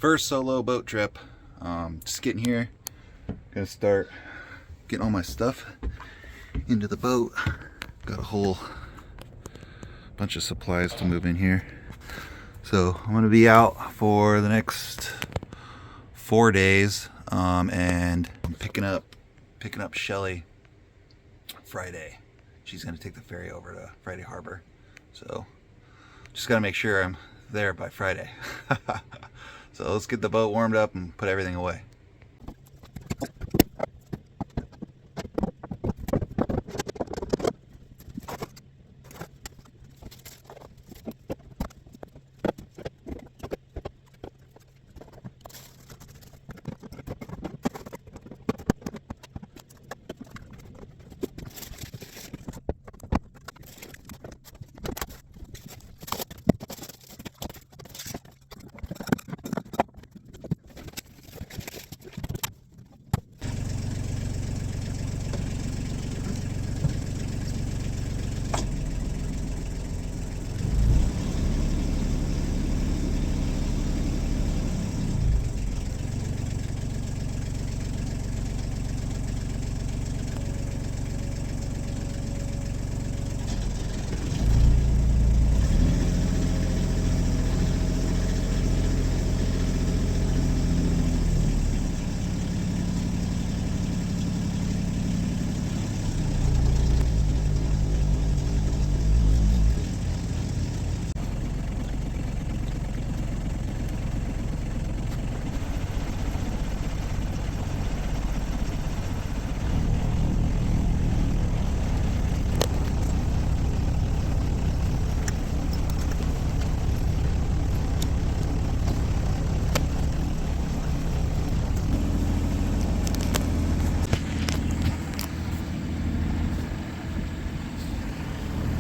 First solo boat trip. Just getting here. Gonna start getting all my stuff into the boat. Got a whole bunch of supplies to move in here. So I'm gonna be out for the next 4 days, and I'm picking up Shelly Friday. She's gonna take the ferry over to Friday Harbor. So just gotta make sure I'm there by Friday. So let's get the boat warmed up and put everything away.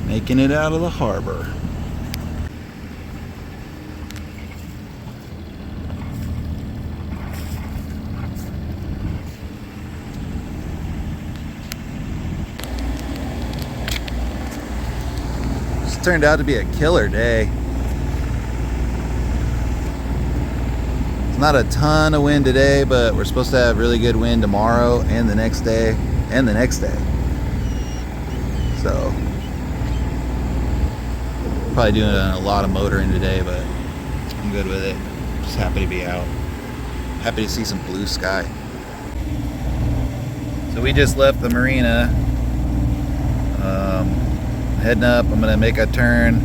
Making it out of the harbor. This turned out to be a killer day. It's not a ton of wind today, but we're supposed to have really good wind tomorrow and the next day and the next day. So probably doing a lot of motoring today, but I'm good with it. Just happy to be out. Happy to see some blue sky. So we just left the marina. Heading up, I'm gonna make a turn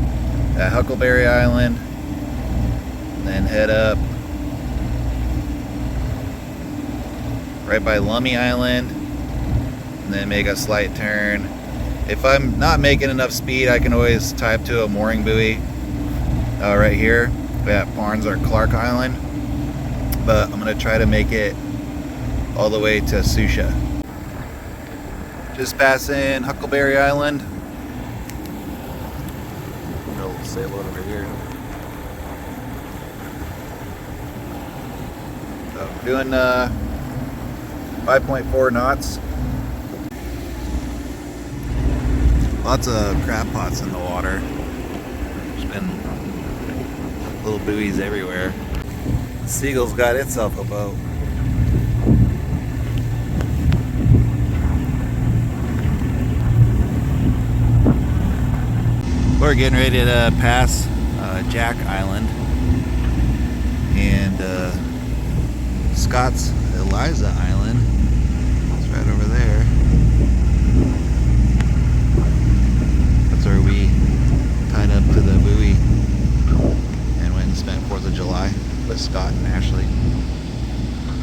at Huckleberry Island, and then head up right by Lummi Island, and then make a slight turn. If I'm not making enough speed, I can always tie up to a mooring buoy right here at Barnes or Clark Island. But I'm gonna try to make it all the way to Sucia. Just passing Huckleberry Island. Got a little sailboat over here. So doing 5.4 knots. Lots of crab pots in the water. There's been little buoys everywhere. Seagull's got itself a boat. We're getting ready to pass Jack Island and Scott's Eliza Island. It's right over there. Where we tied up to the buoy and went and spent 4th of July with Scott and Ashley.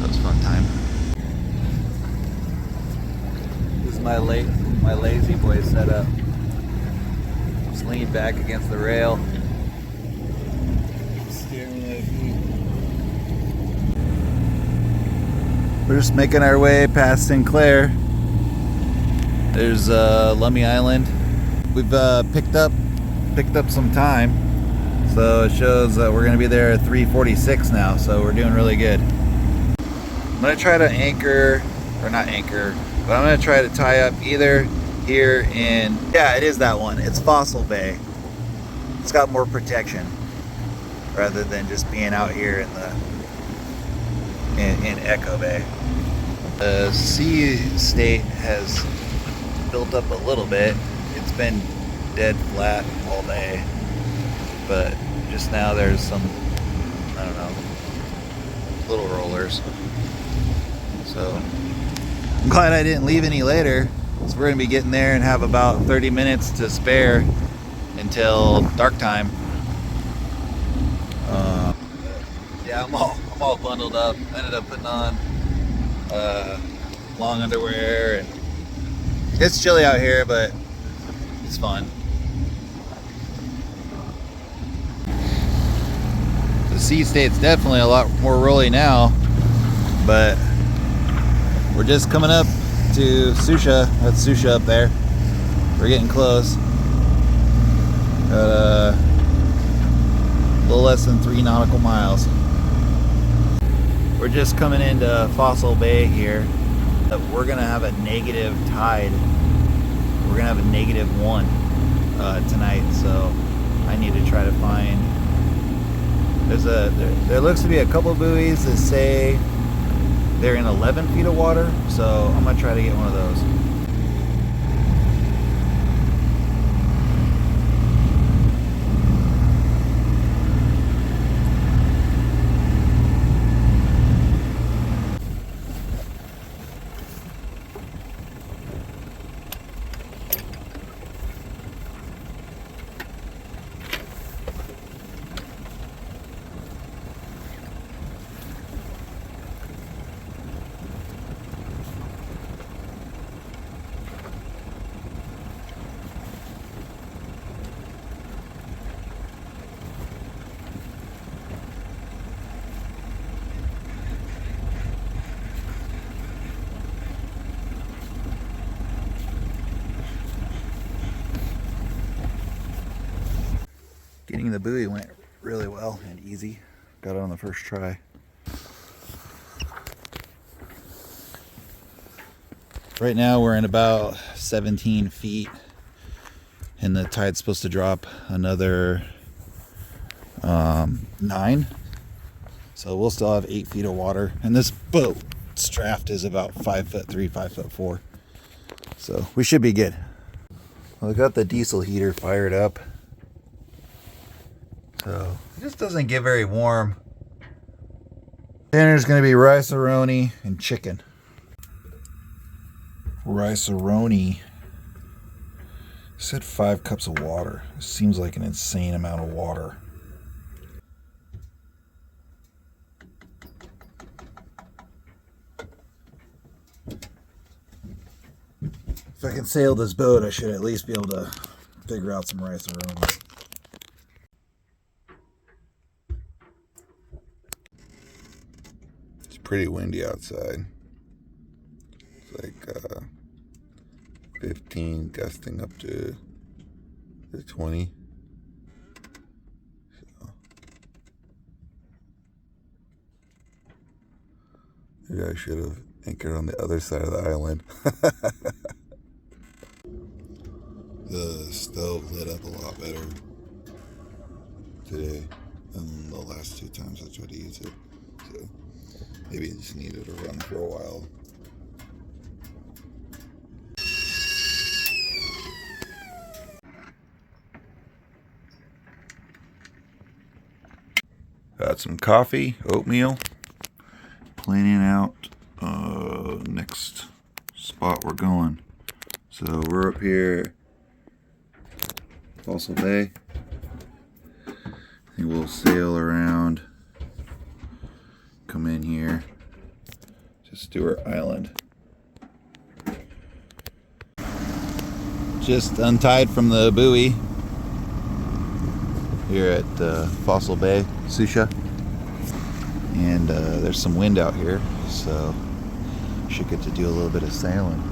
That was a fun time. This is my lazy boy setup. Just lean back against the rail. We're just making our way past Sinclair. There's Lummi Island. We've picked up some time, so it shows that we're going to be there at 3:46 now, so we're doing really good. I'm going to try to anchor, or not anchor, but I'm going to try to tie up either here in, yeah, it is that one. It's Fossil Bay. It's got more protection rather than just being out here in the in Echo Bay. The sea state has built up a little bit. It's been dead flat all day, but just now there's some, I don't know, little rollers. So I'm glad I didn't leave any later, because we're gonna be getting there and have about 30 minutes to spare until dark time. Yeah, I'm all bundled up. I ended up putting on long underwear, and it's chilly out here, but it's fun. The sea state's definitely a lot more rolly now, but we're just coming up to Sucia. That's Sucia up there. We're getting close. Got a little less than 3 nautical miles. We're just coming into Fossil Bay here. We're gonna have a negative tide. We're gonna have a -1 tonight, so I need to try to find. There looks to be a couple of buoys that say they're in 11 feet of water, so I'm gonna try to get one of those. Getting the buoy went really well and easy. Got it on the first try. Right now we're in about 17 feet, and the tide's supposed to drop another 9. So we'll still have 8 feet of water, and this boat's draft is about 5'3", 5'4". So we should be good. Well, I got the diesel heater fired up. So it just doesn't get very warm. Dinner's gonna be rice-a-roni and chicken. Rice-a-roni said 5 cups of water. It seems like an insane amount of water. If I can sail this boat, I should at least be able to figure out some rice-a-roni. Pretty windy outside. It's like 15, gusting up to 20. So maybe I should have anchored on the other side of the island. The stove lit up a lot better today than the last 2 times I tried to use it. So maybe it just needed to run for a while. Got some coffee, oatmeal. Planning out next spot we're going. So we're up here, Fossil Bay. I think we'll sail around, come in here to Stuart Island. Just untied from the buoy here at Fossil Bay, Sucia, and there's some wind out here, so should get to do a little bit of sailing.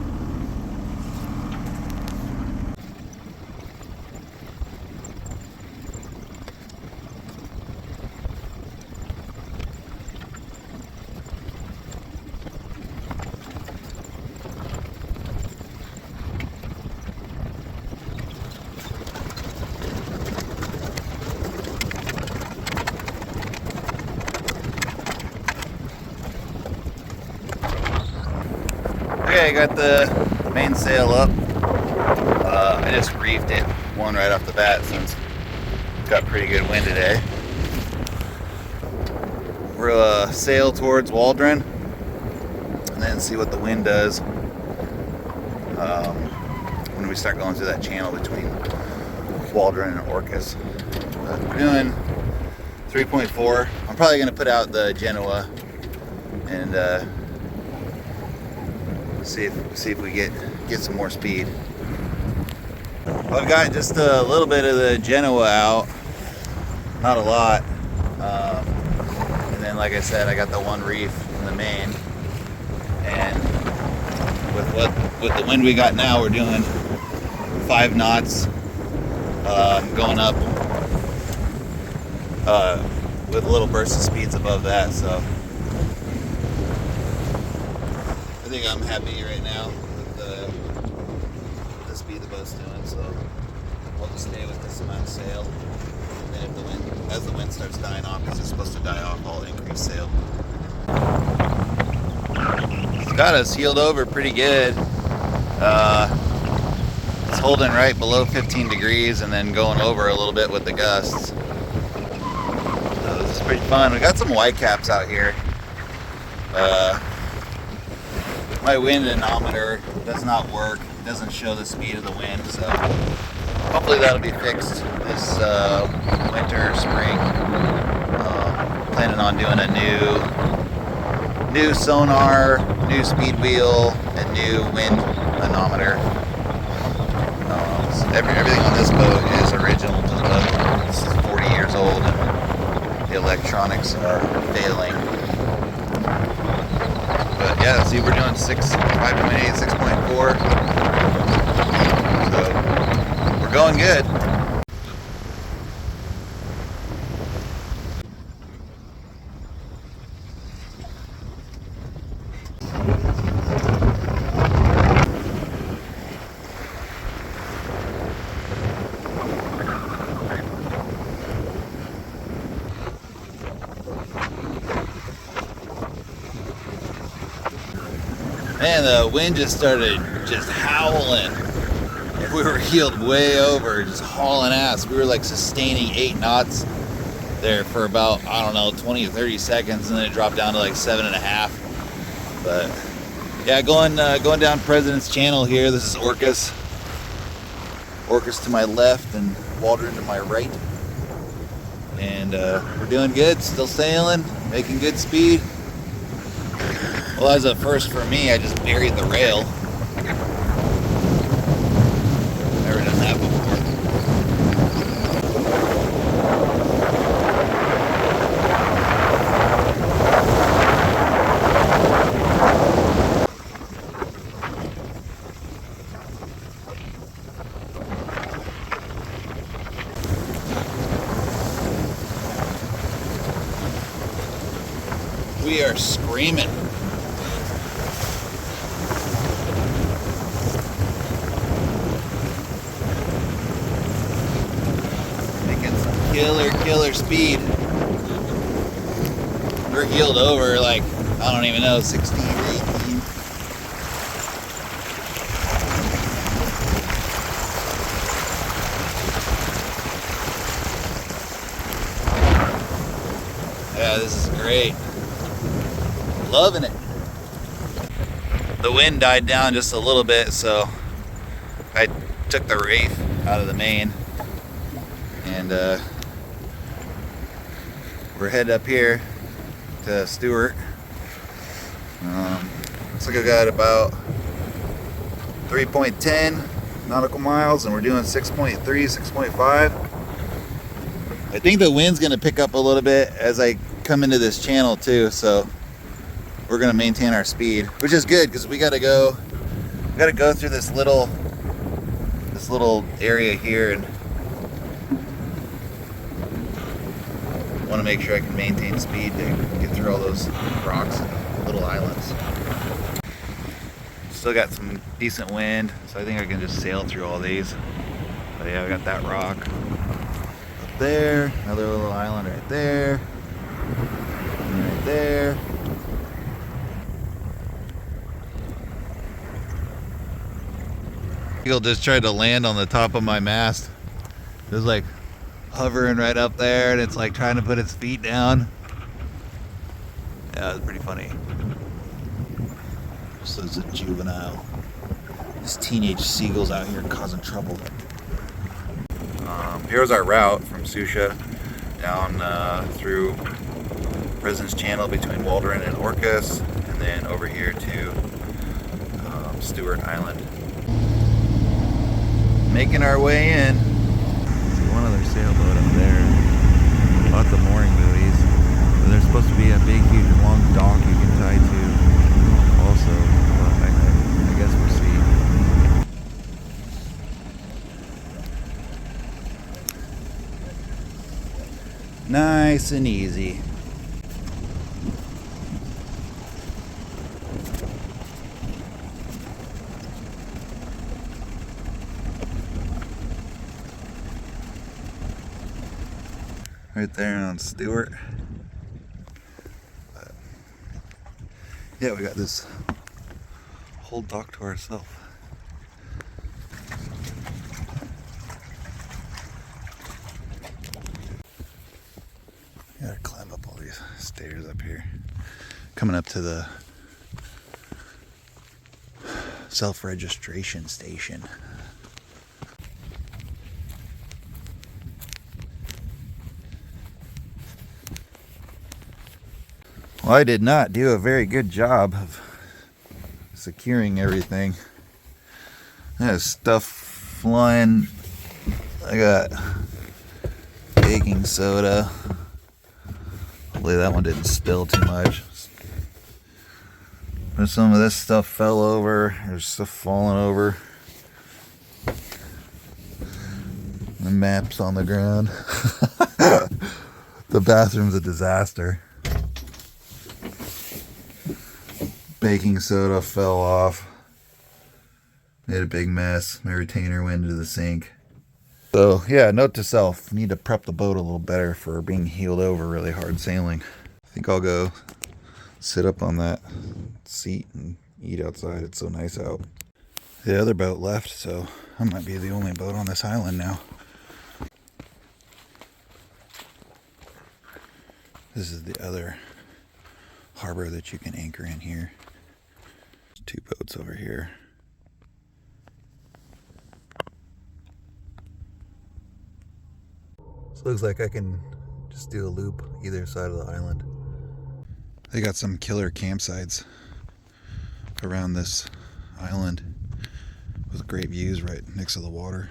Okay, I got the mainsail up. I just reefed it one right off the bat since it's got pretty good wind today. We'll sail towards Waldron and then see what the wind does when we start going through that channel between Waldron and Orcas. We're doing 3.4. I'm probably going to put out the Genoa and see if we get some more speed. I've got just a little bit of the Genoa out, not a lot. And then, like I said, I got the one reef in the main. And with the wind we got now, we're doing 5 knots, going up with little bursts of speeds above that. So I think I'm happy right now with the speed the boat's doing. So I'll just stay with this amount of sail. And then as the wind starts dying off, because it's supposed to die off, I'll increase sail. It's got us heeled over pretty good. It's holding right below 15 degrees and then going over a little bit with the gusts. So this is pretty fun. We got some whitecaps out here. My wind anemometer does not work. It doesn't show the speed of the wind, so hopefully that'll be fixed this winter, spring. Planning on doing a new sonar, new speed wheel, and new wind anemometer. So everything on this boat is original to the boat. This is 40 years old and the electronics are failing. But yeah, see, we're doing 5.8, 6.4. So we're going good. Man, the wind just started howling. We were heeled way over, just hauling ass. We were like sustaining 8 knots there for about, I don't know, 20 or 30 seconds, and then it dropped down to like 7.5. But yeah, going down President's Channel here. This is Orcas. Orcas to my left and Waldron to my right. And we're doing good, still sailing, making good speed. Well, as a first for me, I just buried the rail. Never done that before. We are screaming. Killer speed. We're heeled over like, I don't even know, 16, 18. Yeah, this is great. Loving it. The wind died down just a little bit, so I took the reef out of the main and we're headed up here to Stuart. Looks like I got about 3.10 nautical miles and we're doing 6.3, 6.5. I think the wind's gonna pick up a little bit as I come into this channel too, so we're gonna maintain our speed, which is good because we gotta go through this little area here, and want to make sure I can maintain speed to get through all those rocks and little islands. Still got some decent wind, so I think I can just sail through all these. But yeah, we got that rock up there, another little island right there, and right there. Eagle just tried to land on the top of my mast. It was like hovering right up there, and it's like trying to put its feet down. Yeah, it was pretty funny. This is a juvenile. This teenage seagull's out here causing trouble. Here's our route from Sucia down through President's Channel between Waldron and Orcas, and then over here to Stuart Island. Making our way in. See one other sailboat up there. Lots of mooring buoys. But there's supposed to be a big, huge, long dock you can tie to also. But I guess we'll see. Nice and easy. Right there on Stuart. But yeah, we got this whole dock to ourselves. Gotta climb up all these stairs up here. Coming up to the self-registration station. Well, I did not do a very good job of securing everything. There's stuff flying. I got baking soda. Hopefully that one didn't spill too much. But some of this stuff fell over. There's stuff falling over. The map's on the ground. The bathroom's a disaster. Baking soda fell off. Made a big mess. My retainer went into the sink. So yeah, note to self, need to prep the boat a little better for being heeled over really hard sailing. I think I'll go sit up on that seat and eat outside. It's so nice out. The other boat left, so I might be the only boat on this island now. This is the other harbor that you can anchor in here. There's 2 boats over here. This looks like I can just do a loop either side of the island. They got some killer campsites around this island with great views right next to the water.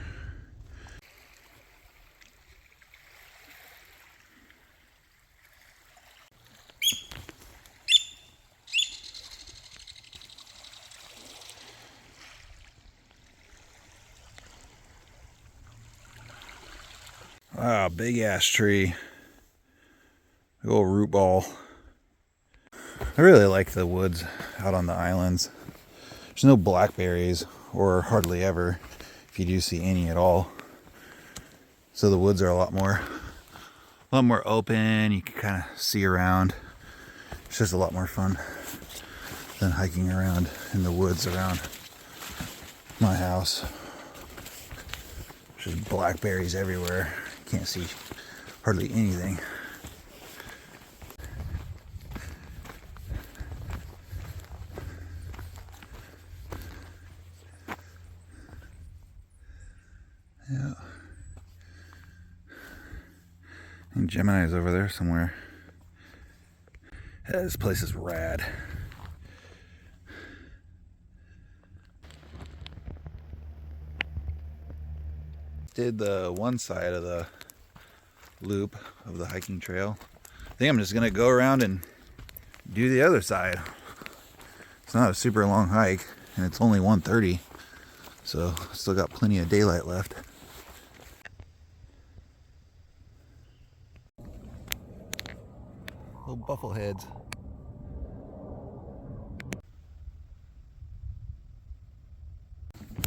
Wow, big ass tree. Big old root ball. I really like the woods out on the islands. There's no blackberries, or hardly ever, if you do see any at all. So the woods are a lot more open. You can kind of see around. It's just a lot more fun than hiking around in the woods around my house. There's just blackberries everywhere. Can't see hardly anything. Yeah. And Gemini's over there somewhere. Yeah, this place is rad. Did the one side of the loop of the hiking trail. I think I'm just gonna go around and do the other side. It's not a super long hike, and it's only 1:30, so still got plenty of daylight left. Little buffleheads.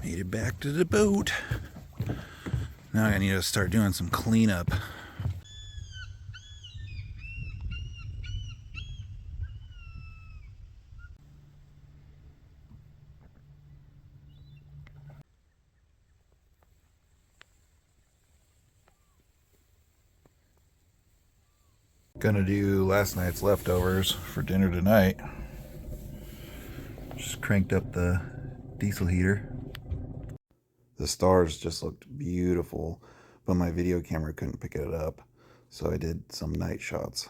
Made it back to the boat. Now I need to start doing some cleanup. Gonna do last night's leftovers for dinner tonight. Just cranked up the diesel heater. The stars just looked beautiful, but my video camera couldn't pick it up, so I did some night shots.